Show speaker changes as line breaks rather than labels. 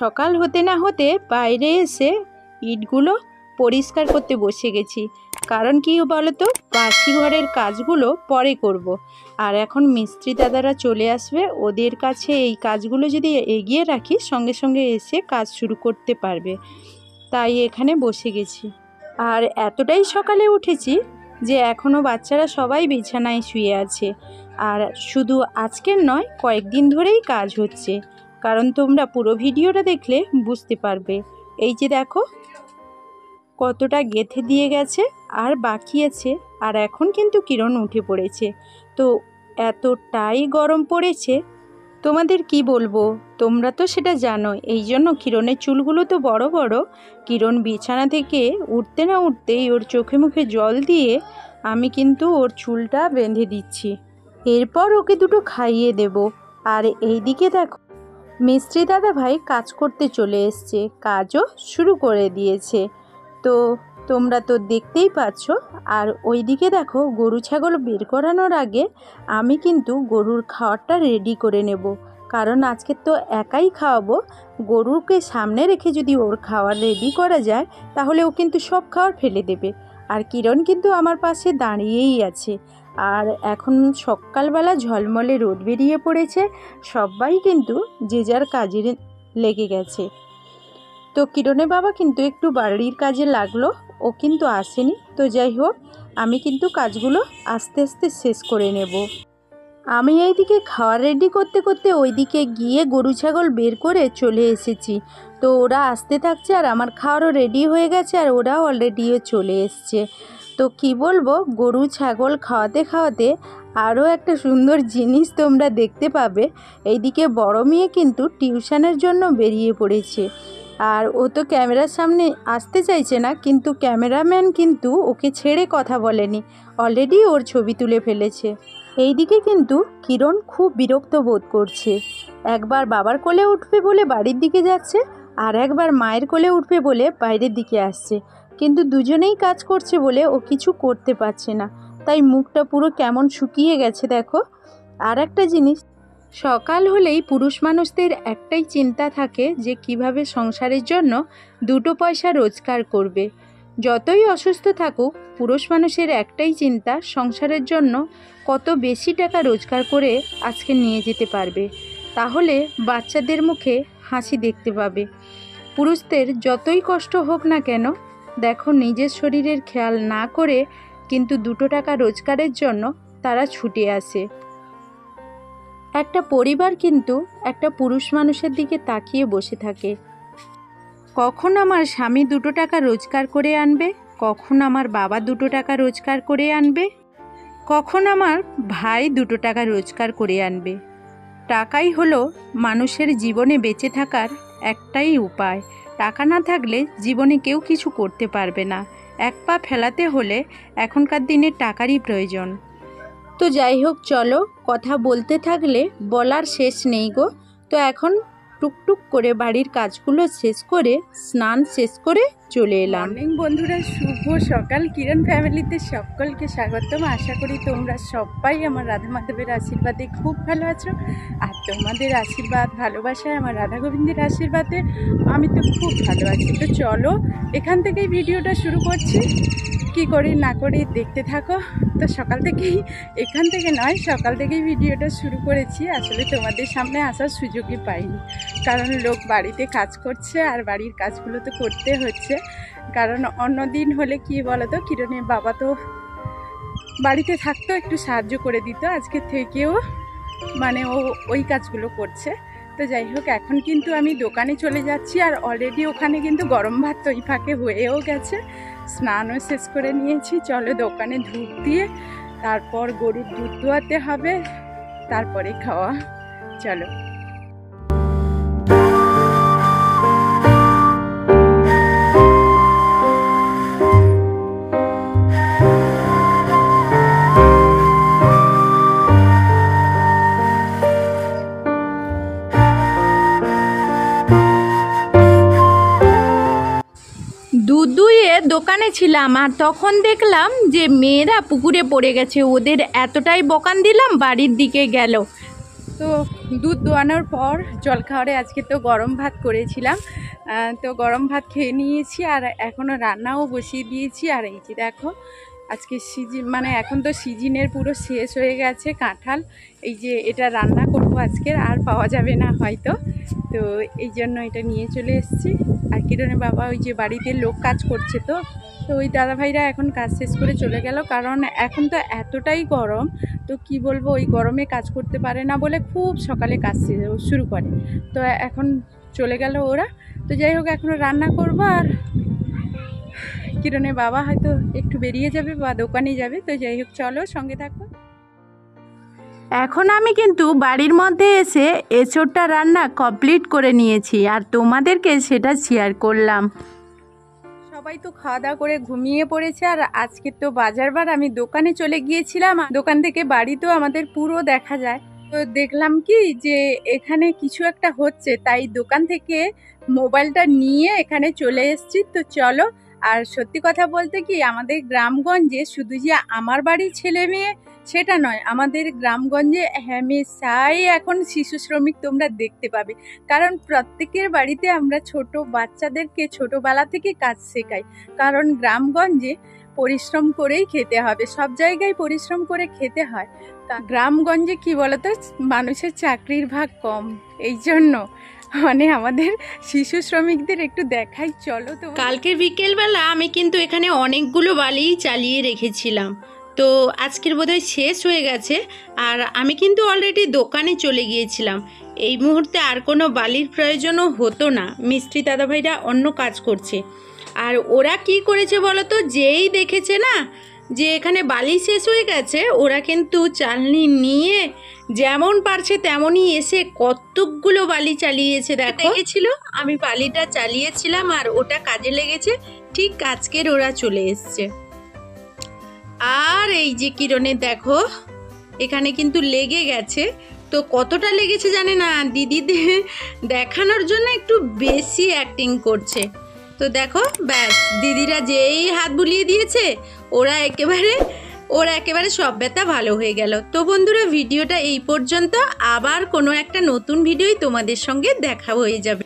সকাল হতে না হতে বাইরে এসে ইটগুলো পরিষ্কার করতে বসে গেছি। কারণ কি বলো তো, বাসি ঘরের কাজগুলো পরে করব। আর এখন মিস্ত্রি দাদারা চলে আসবে, ওদের কাছে এই কাজগুলো যদি এগিয়ে রাখি সঙ্গে সঙ্গে এসে কাজ শুরু করতে পারবে। তাই এখানে বসে গেছি। আর এতটাই সকালে উঠেছি যে এখনও বাচ্চারা সবাই বিছানায় শুয়ে আছে। আর শুধু আজকের নয়, কয়েকদিন ধরেই কাজ হচ্ছে। কারণ তোমরা পুরো ভিডিওটা দেখলে বুঝতে পারবে। এই যে দেখো কতটা গেঁথে দিয়ে গেছে আর বাকি আছে। আর এখন কিন্তু কিরণ উঠে পড়েছে। তো এতটাই গরম পড়েছে, তোমাদের কি বলবো, তোমরা তো সেটা জানো। এই জন্য কিরণের চুলগুলো তো বড় বড়। কিরণ বিছানা থেকে উঠতে না উঠতেই ওর চোখে মুখে জল দিয়ে আমি কিন্তু ওর চুলটা বেঁধে দিচ্ছি। এরপর ওকে দুটো খাইয়ে দেব। আর এইদিকে দেখো মিস্ত্রি দাদা ভাই কাজ করতে চলে এসছে, কাজও শুরু করে দিয়েছে। তো তোমরা তো দেখতেই পাচ্ছ। আর ওইদিকে দেখো গরু ছাগল বের করানোর আগে আমি কিন্তু গরুর খাবারটা রেডি করে নেব। কারণ আজকে তো একাই খাওয়াবো। গরুকে সামনে রেখে যদি ওর খাবার রেডি করা যায় তাহলে ও কিন্তু সব খাবার ফেলে দেবে। আর কিরণ কিন্তু আমার পাশে দাঁড়িয়েই আছে। আর এখন সকালবেলা ঝলমলে রোদ বেরিয়ে পড়েছে, সবাই কিন্তু যে যার কাজে লেগে গেছে। তো কিরণের বাবা কিন্তু একটু বাড়ির কাজে লাগলো, ও কিন্তু আসেনি। তো যাই হোক, আমি কিন্তু কাজগুলো আস্তে আস্তে শেষ করে নেব। আমি এইদিকে খাওয়ার রেডি করতে করতে ওইদিকে গিয়ে গরু ছাগল বের করে চলে এসেছি। তো ওরা আসতে থাকছে আর আমার খাওয়ারও রেডি হয়ে গেছে আর ওরাও অলরেডিও চলে এসছে। তো কি বলবো, গরু ছাগল খাওয়াতে খাওয়াতে আরও একটা সুন্দর জিনিস তোমরা দেখতে পাবে। এইদিকে বড় মেয়ে কিন্তু টিউশনের জন্য বেরিয়ে পড়েছে। আর ও তো ক্যামেরার সামনে আসতে চাইছে না, কিন্তু ক্যামেরাম্যান কিন্তু ওকে ছেড়ে কথা বলেনি, অলরেডি ওর ছবি তুলে ফেলেছে। এইদিকে কিন্তু কিরণ খুব বিরক্ত বোধ করছে। একবার বাবার কোলে উঠবে বলে বাড়ির দিকে যাচ্ছে, আর একবার মায়ের কোলে উঠবে বলে বাইরের দিকে আসছে। কিন্তু দুজনেই কাজ করছে বলে ও কিছু করতে পারছে না, তাই মুখটা পুরো কেমন শুকিয়ে গেছে দেখো। আর একটা জিনিস, সকাল হলেই পুরুষ মানুষদের একটাই চিন্তা থাকে যে কিভাবে সংসারের জন্য দুটো পয়সা রোজগার করবে। যতই অসুস্থ থাকুক, পুরুষ মানুষের একটাই চিন্তা সংসারের জন্য কত বেশি টাকা রোজগার করে আজকে নিয়ে যেতে পারবে, তাহলে বাচ্চাদের মুখে হাসি দেখতে পাবে। পুরুষদের যতই কষ্ট হোক না কেন, দেখো নিজের শরীরের খেয়াল না করে কিন্তু দুটো টাকা রোজগারের জন্য তারা ছুটে আসে। একটা পরিবার কিন্তু একটা পুরুষ মানুষের দিকে তাকিয়ে বসে থাকে, কখন আমার স্বামী দুটো টাকা রোজগার করে আনবে, কখন আমার বাবা দুটো টাকা রোজগার করে আনবে, কখন আমার ভাই দুটো টাকা রোজগার করে আনবে। টাকাই হলো মানুষের জীবনে বেঁচে থাকার একটাই উপায়। টাকা না থাকলে জীবনে কেউ কিছু করতে পারবে না। এক পা ফেলাতে হলে এখনকার দিনে টাকারই প্রয়োজন। তো যাই হোক, চলো কথা বলতে থাকলে বলার শেষ নেই গো। তো এখন টুকটুক করে বাড়ির কাজগুলো শেষ করে স্নান শেষ করে চলে এলাম। মর্নিং বন্ধুরা, শুভ সকাল। কিরণ ফ্যামিলিতে সকলকে স্বাগতম। আশা করি তোমরা সবাই আমার রাধা মাধবের আশীর্বাদে খুব ভালো আছো। আর তোমাদের আশীর্বাদ ভালোবাসায় আমার রাধা গোবিন্দের আশীর্বাদে আমি তো খুব ভালো আছি। তো চলো এখান থেকেই ভিডিওটা শুরু করছি। কি করি না করি দেখতে থাকো। তো সকাল থেকেই, এখান থেকে নয়, সকাল থেকেই ভিডিওটা শুরু করেছি। আসলে তোমাদের সামনে আসার সুযোগই পাইনি, কারণ লোক বাড়িতে কাজ করছে আর বাড়ির কাজগুলো তো করতে হচ্ছে। কারণ অন্য দিন হলে কি বলো তো, কিরণের বাবা তো বাড়িতে থাকতো, একটু সাহায্য করে দিত। আজকে থেকেও মানে ও ওই কাজগুলো করছে। তো যাই হোক, এখন কিন্তু আমি দোকানে চলে যাচ্ছি। আর অলরেডি ওখানে কিন্তু গরম ভাত তো এই ফাঁকে হয়েও গেছে, স্নানও শেষ করে নিয়েছি। চলো দোকানে ধূপ দিয়ে তারপর গরুর দুধ দোয়াতে হবে, তারপরে খাওয়া। চলো। দুধ দুইয়ে দোকানে ছিলাম আর তখন দেখলাম যে মেয়েরা পুকুরে পড়ে গেছে। ওদের এতটাই বকান দিলাম, বাড়ির দিকে গেল। তো দুধ দোয়ানোর পর জলখাবারে আজকে তো গরম ভাত করেছিলাম, তো গরম ভাত খেয়ে নিয়েছি আর এখনও রান্নাও বসিয়ে দিয়েছি। আর এই যে দেখো আজকে মানে এখন তো সিজনের পুরো শেষ হয়ে গেছে কাঁঠাল, এই যে এটা রান্না করব আজকের, আর পাওয়া যাবে না হয়তো, তো এই জন্য এটা নিয়ে চলে এসেছি। আর কিরণের বাবা ওই যে বাড়িতে লোক কাজ করছে, তো ওই দাদাভাইরা এখন কাজ শেষ করে চলে গেল, কারণ এখন তো এতটাই গরম, তো কি বলবো ওই গরমে কাজ করতে পারে না বলে খুব সকালে কাজ শুরু করে, তো এখন চলে গেল ওরা। তো যাই হোক এখনও রান্না করবো, আর কিরণের বাবা হয়তো একটু বেরিয়ে যাবে বা দোকানে যাবে, তো যাই হোক চলো সঙ্গে থাকো। এখন আমি কিন্তু বাড়ির মধ্যে এসে এঁচোড়টা রান্না কমপ্লিট করে নিয়েছি আর তোমাদেরকে সেটা শেয়ার করলাম। সবাই তো খাওয়া দাওয়া করে ঘুমিয়ে পড়েছে, আর আজকে তো বাজারবার আমি দোকানে চলে গিয়েছিলাম, দোকান থেকে বাড়ি তো আমাদের পুরো দেখা যায়, তো দেখলাম কি যে এখানে কিছু একটা হচ্ছে, তাই দোকান থেকে মোবাইলটা নিয়ে এখানে চলে এসেছি। তো চলো, আর সত্যি কথা বলতে কি আমাদের গ্রামগঞ্জে শুধু যে আমার বাড়ির ছেলে মেয়ে সেটা নয়, আমাদের গ্রামগঞ্জে হামেশাই এখন শিশু শ্রমিক তোমরা দেখতে পাবে, কারণ প্রত্যেকের বাড়িতে আমরা ছোট বাচ্চাদেরকে ছোটবেলা থেকে কাজ শেখাই, কারণ গ্রামগঞ্জে পরিশ্রম করেই খেতে হবে, সব জায়গায় পরিশ্রম করে খেতে হয়। গ্রামগঞ্জে কি বলতো মানুষের চাকরির ভাগ কম, এই জন্য মানে আমাদের শিশু শ্রমিকদের একটু দেখাই চলো। তো কালকে বিকেলবেলা আমি কিন্তু এখানে অনেকগুলো বালি চালিয়ে রেখেছিলাম, তো আজকের বোধহয় শেষ হয়ে গেছে, আর আমি কিন্তু অলরেডি দোকানে চলে গিয়েছিলাম, এই মুহূর্তে আর কোনো বালির প্রয়োজনও হতো না, মিস্ত্রি দাদাভাইরা অন্য কাজ করছে। আর ওরা কি করেছে বলো তো, যেই দেখেছে না যে এখানে বালি শেষ হয়ে গেছে, ওরা কিন্তু চালনি নিয়ে যেমন পারছে তেমনই এসে কতকগুলো বালি চালিয়েছে। দেখেছিল আমি বালিটা চালিয়েছিলাম আর ওটা কাজে লেগেছে, ঠিক আজকের ওরা চলে এসছে। আর এই যে কিরণের দেখো এখানে কিন্তু লেগে গেছে, তো কতটা লেগেছে জানে না, দিদি দেখানোর জন্য একটু বেশি অ্যাক্টিং করছে। তো দেখো ব্যাস দিদিরা যেই হাত বুলিয়ে দিয়েছে ওরা একেবারে সব ব্যথা ভালো হয়ে গেল। তো বন্ধুরা ভিডিওটা এই পর্যন্ত, আবার কোনো একটা নতুন ভিডিওই তোমাদের সঙ্গে দেখা হয়ে যাবে।